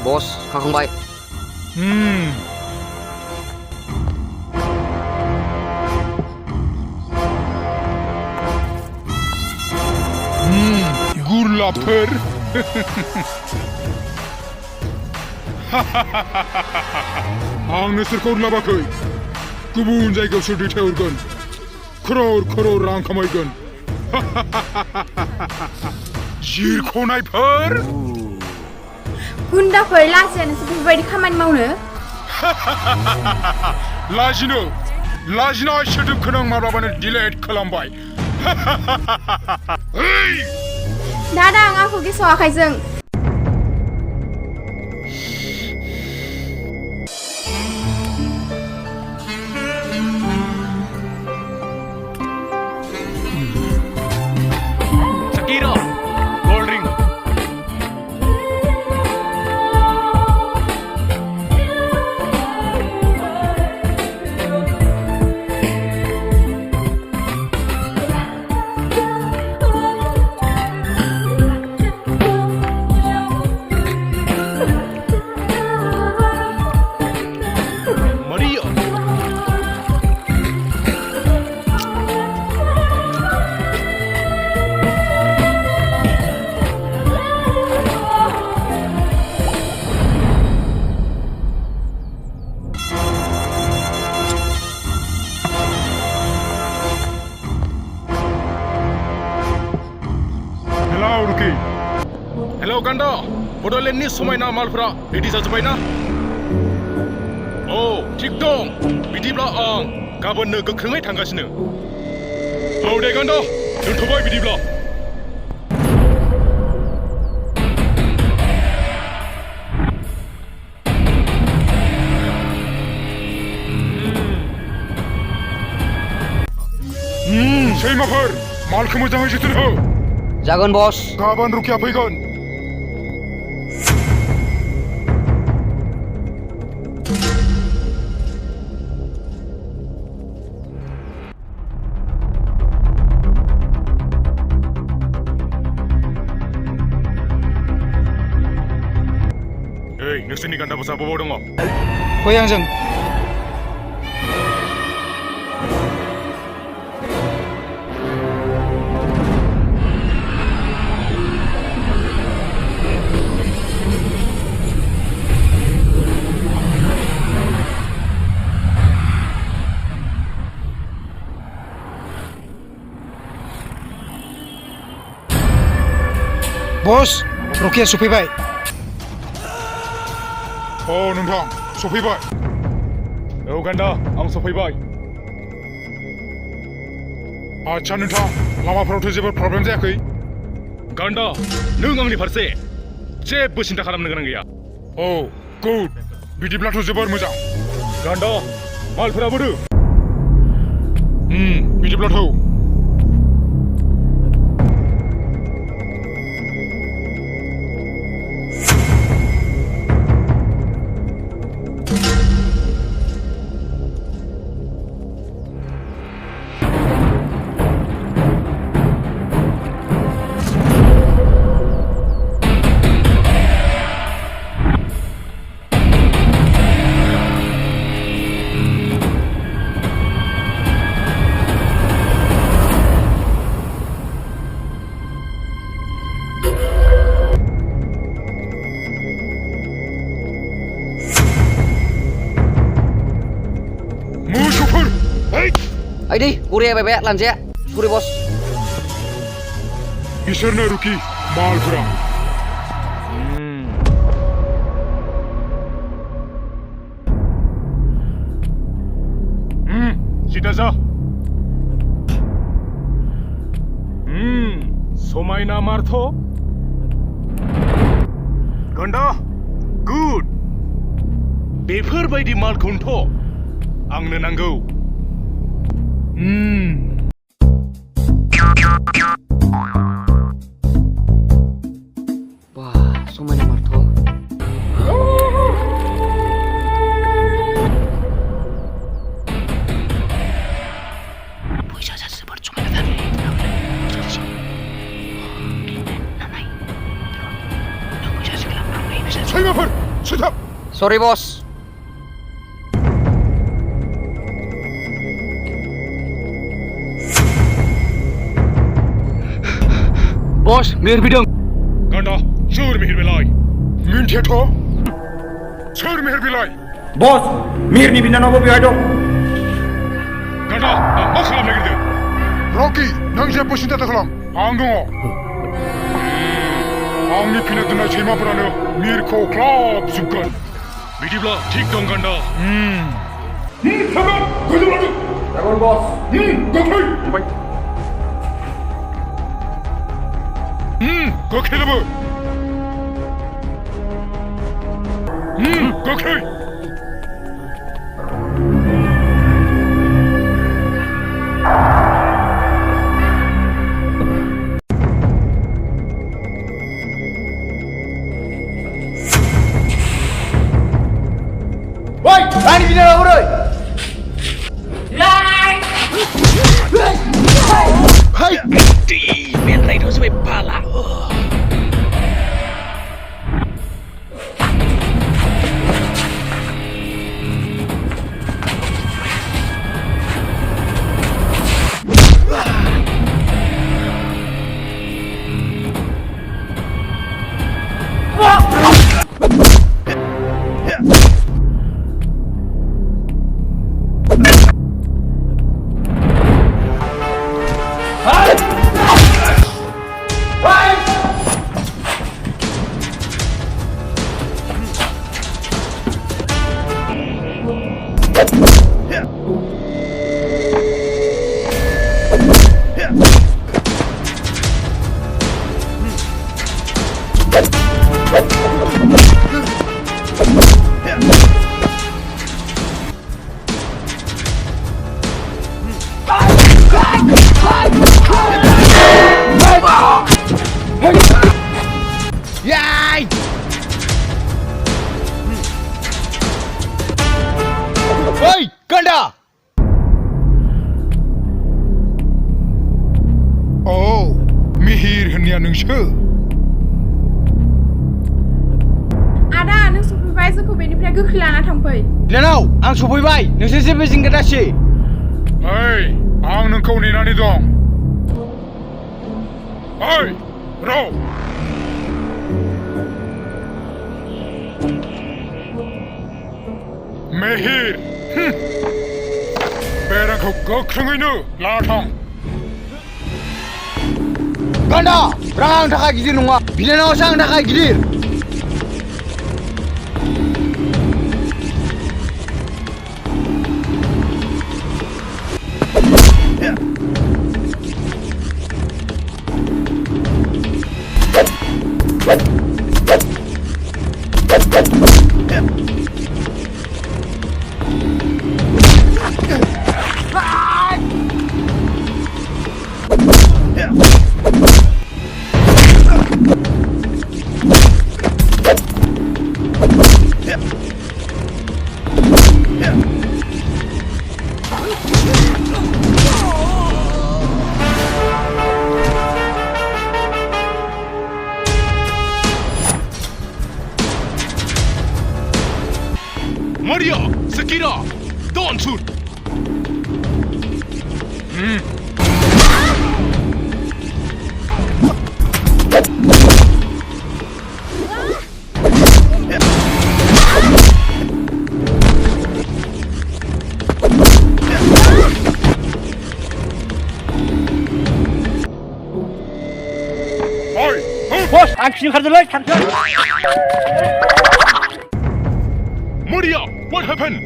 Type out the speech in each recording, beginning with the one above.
बस खाखांबाय गुरलाबफोर आं नोंसोरखौ लाबाखै गुबुन जायगायावसो दैथायहरगोन crore रां खामायगोन जिरख'नायफोर गुन्दाफोर लाजियानोसो बेफोरबायदि खामानि मावनो लाजिनाय सोदोबखौ नों माब्लाबानो डिलेट खालामबाय दादा आं आंखौ गेसाव आखाइजों हेलौ गान्दा बड'लेण्डनि समायना मालफ्रा रेडि जाजोब्बायना औ थिग दं बिदिब्ला आं गाबोननो गोख्रोङै थांगासिनो औ दे गान्दा दोनथ'बाय बिदिब्ला सैमाफोर मालखौ मोजाङै जोथोन हो जागोन बस गाबोन रुखिया फैगोन नोंसोरनि गान्दा बसा बबाव दङ फै आंजों बस रकिया सफैबाय औ नोंथां सफैबाय औ गान्दा आं सफैबाय आच्छा नोंथां लामाफोरावथ' जेबो प्रब्लेम जायाखै गान्दा नों आंनि फारसे जेबो सिन्था खालामनो गोनां गैया औ गुड बिदिब्लाथ' जोबोर मोजां गान्दा मालफोरा बोरो बिदिब्लाथ' Ayo di, uri bebek lanjut. Sorry bos. बिसोरनो रुखि मालफोरा सिदा जा समायना मारथ' गान्दा गुड बेफोरबायदि मालखौनोथ' आंनो नांगौ Wah, समायना मारथ' फैसाया जोबोद समायनाथार सैमाफोर सुथाब Sorry bos. Bos, mir bidang. गंडा सोर मिहिर बेलाय मिन्थियाथ' सोर मेहेर बिलाय बस मिहिरनि बिनानावबो बेवहाय दं गंडा मा खालामनो नागिरदों रकि नों जेबो सिन्था दाखालाम आं दङ आंनि फिनो दोननाय सैमाफोरानो मिरखौ ख्लाबजोबगोन बिदिब्ला थिग दं गंडा थांगोन गोजौ लादो जागोन बस गोख्रै गोख्रैनोबो गोख्रै Woi, ani binar uroy. Hai. Men rai đó sampai pala. Yay! Oi, ganda! Oh, Mihir होननाया नोंसो आदा नों सफैबाय जोंखौ बेनिफ्राय गोख्रै लाना थांफै बिनानाव आं सफैबाय नोंसोर जेबो जिंगा दासि ओइ आं नोंखौ नेनानै दं ओइ र' मिहिर बे रांखौ गोख्रोङैनो लाना थां Ganda! Rang ang takay gidir nunga Binanaw sa ang takay gidir Maria, Sakira, don't shoot. Bos, aksi kerjalah, Sankar. Maria, what happened?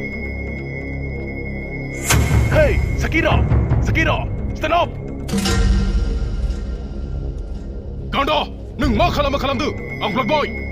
Hey, Sakira, stand up. Ganda, nung ma kalamdu, ang black boy.